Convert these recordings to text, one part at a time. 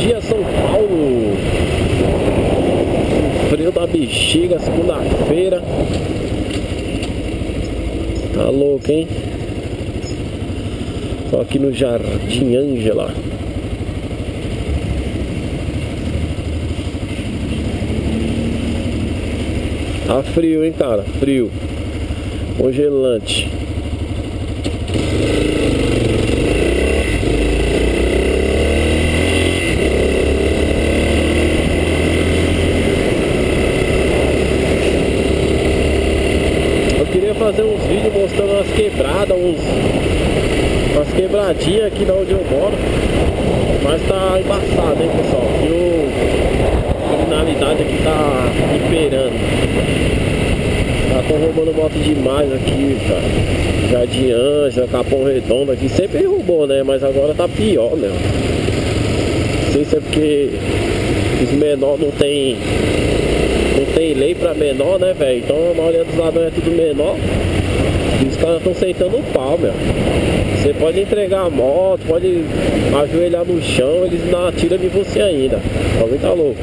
dia, São Paulo. Frio da bexiga, segunda-feira. Tá louco, hein? Tô aqui no Jardim Ângela. Tá frio, hein, cara? Frio. Congelante. Eu queria fazer uns vídeos mostrando umas quebradas, umas quebradinhas aqui da onde eu moro. Mas tá embaçado, hein, pessoal? A criminalidade aqui tá imperando. Tá roubando moto demais aqui, cara. Jardim Ângela, Capão Redondo aqui. Sempre roubou, né? Mas agora tá pior, meu. Não sei se é porque os menores não tem lei pra menor, né, velho? Então a maioria dos ladrões é tudo menor. E os caras estão sentando o pau, meu. Você pode entregar a moto, pode ajoelhar no chão, eles não atiram de você ainda. Alguém tá louco.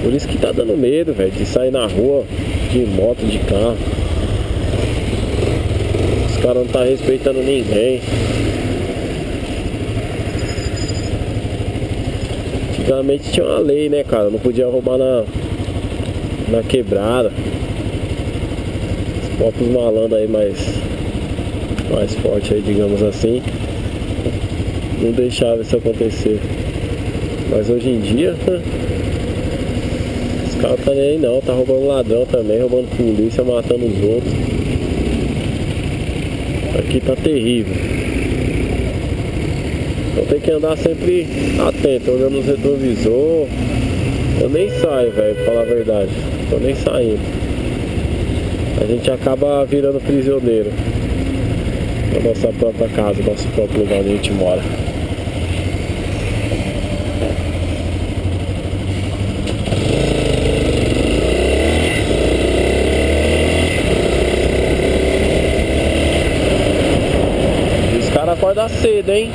Por isso que tá dando medo, velho, de sair na rua de moto, de carro. Os caras não tá respeitando ninguém. Antigamente tinha uma lei, né, cara? Não podia roubar na quebrada. Os próprios malandros aí mais fortes aí, digamos assim, não deixava isso acontecer. Mas hoje em dia os caras tá nem aí não, tá roubando ladrão também, roubando polícia, matando os outros. Aqui tá terrível. Então tem que andar sempre atento, olhando nos retrovisor. Eu nem saio, velho, pra falar a verdade. Tô nem saindo. A gente acaba virando prisioneiro da nossa própria casa, nosso próprio lugar onde a gente mora. E os caras acordam cedo, hein?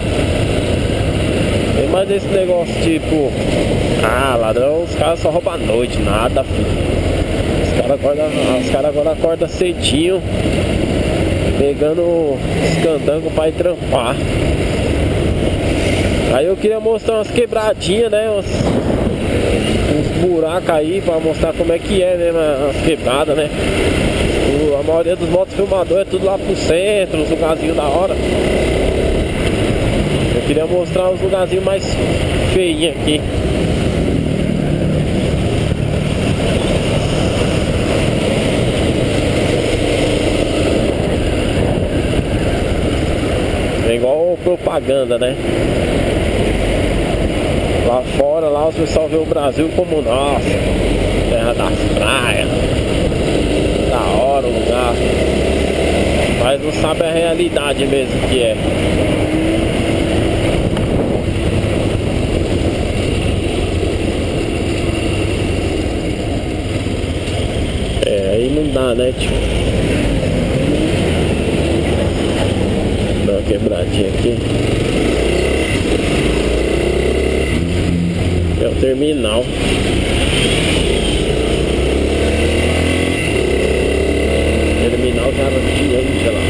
Tem mais esse negócio tipo, ladrão, os caras só roubam à noite, nada, filho. Os caras agora acordam cedinho, pegando os candangos pra ir trampar. Aí eu queria mostrar umas quebradinhas, né? Uns buracos aí pra mostrar como é que é mesmo as quebradas, né? A maioria dos motofilmadores é tudo lá pro centro, os lugarzinhos da hora. Eu queria mostrar os lugarzinhos mais feinhos aqui. É igual propaganda, né? Lá fora, lá o pessoal vê o Brasil como, nossa, terra das praias, da hora o lugar. Mas não sabe a realidade mesmo que é. Aí não dá, né, tio? Dá uma quebradinha aqui. É o terminal. Terminal Jardim Ângela.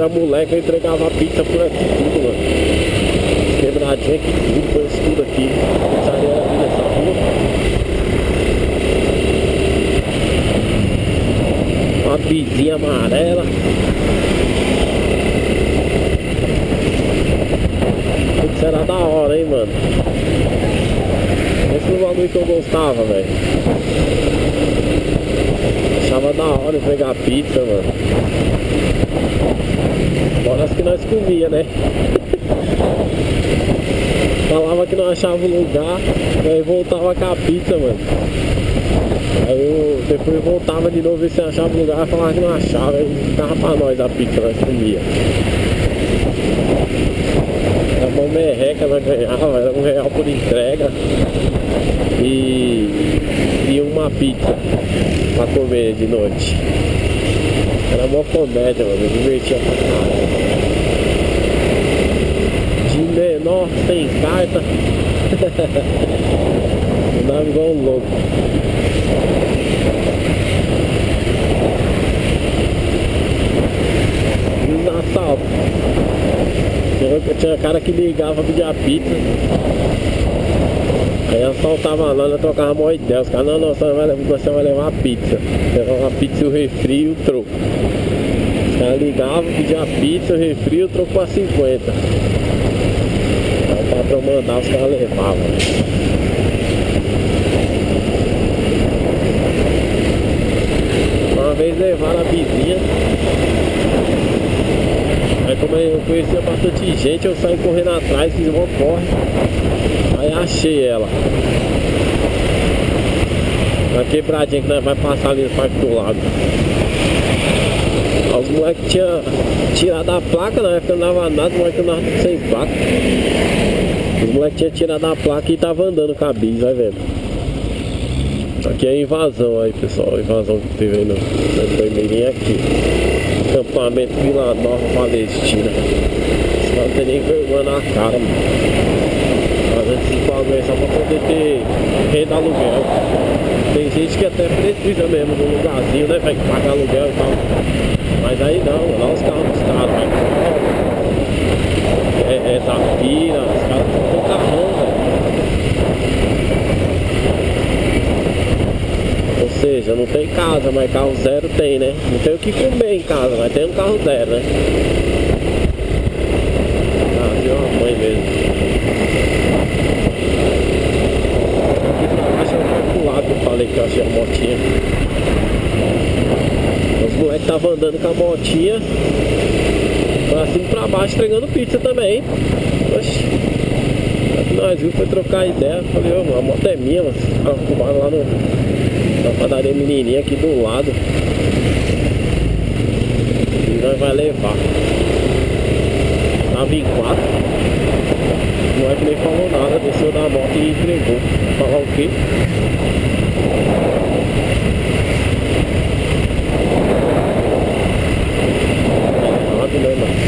Moleque, eu entregava pizza por aqui tudo, mano. Quebradinha aqui tudo, conheço tudo aqui. Pizzaria era aqui nessa rua. Uma pizinha amarela. Putz, era da hora, hein, mano. Esse foi o bagulho que eu gostava, velho. Achava da hora entregar pizza, mano. Agora as que nós comia, né? Falava que não achava o lugar, aí voltava com a pizza, mano. Aí eu depois voltava de novo ver se achava o lugar, falava que não achava, aí ficava pra nós a pizza, nós comia. Era uma merreca, nós ganhava, era R$1 por entrega e uma pizza pra comer de noite. Era uma comédia, mano, eu divertia pra caralho. De menor, sem carta. Andava igual um louco. No Natal tinha cara que ligava, pedia pizza. Aí assaltava lá, nós trocava mó ideia. Os caras, não, você vai levar a pizza. Levava a pizza, o refri e o troco. Os caras ligavam, pediam a pizza, o refri e o troco pra 50. Aí o patrão mandava, os caras levavam. Uma vez levaram a vizinha. Aí como eu conhecia bastante gente, eu saí correndo atrás, fiz uma corre. Aí achei ela. Na quebradinha que nós vai passar ali no parque do lado. Aí os moleques tinham tirado a placa, na época não dava nada, os moleques andavam sem placa. Os moleques tinham tirado a placa e estavam andando com a bis, vai vendo. Aqui é a invasão aí, pessoal, a invasão que teve aí no Doimeirinho aqui. Acampamento Vila Nova Palestina. Os caras não tem nem vergonha na cara, mano. Fazendo esses bagulho só pra poder ter renda aluguel. Tem gente que até precisa mesmo de um lugarzinho, né, velho, que paga aluguel e tal. Mas aí não, lá os carros dos caras, velho. É Zafira, os caras estão com carrão, velho. Ou seja, não tem casa, mas carro zero tem, né? Não tem o que comer em casa, mas tem um carro zero, né? Ah, viu uma mãe mesmo. Aqui pra baixo é o outro lado que eu falei que eu achei a motinha. Os moleques estavam andando com a motinha pra cima e pra baixo entregando pizza também. Oxi. Aí nós vimos, foi trocar ideia. Falei, a moto é minha, mas arrumaram lá na padaria menininha aqui do lado. E nós vai levar. Tava em 4. O moleque nem falou nada, desceu da moto e entregou. Falar o quê? Errado, né, mano?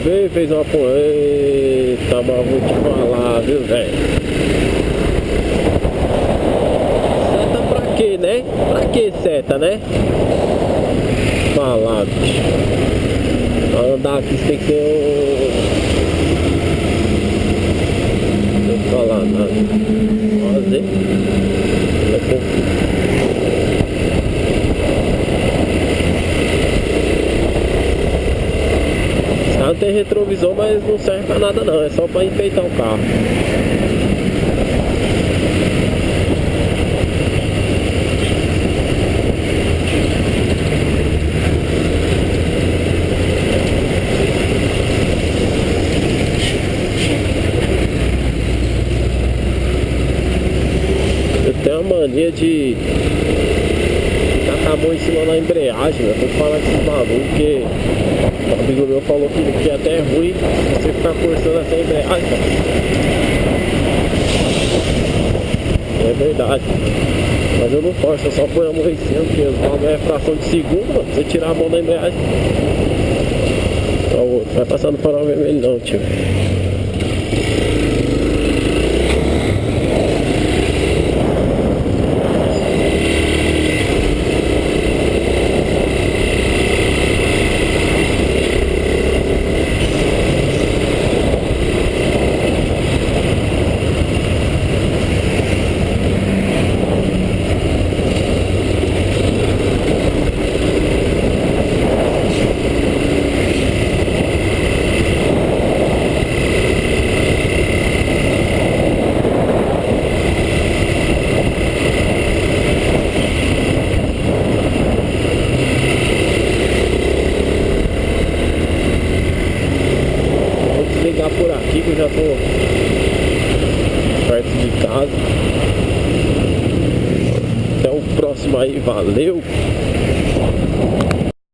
Veio, fez uma porra. Eita, mas vou te falar, viu, velho? Seta pra quê, né? Pra que seta, né? Falar, bicho. Pra andar aqui você tem que ter um... Não vou falar nada. Fazer. É pouco. Não tem retrovisor, mas não serve pra nada não, é só pra enfeitar o carro. Eu tenho a mania de tacar a mão em cima da embreagem, né? Tem que falar com esses malucos, porque o amigo meu falou que é até ruim você ficar forçando essa embreagem. É verdade. Mas eu não forço, eu só ponho a mão em cima, porque os bagulho é fração de segundo, mano. Você tirar a mão da embreagem. Ó, o outro, vai passar no farol vermelho não, tio. que eu já tô perto de casa. Até o próximo aí, valeu!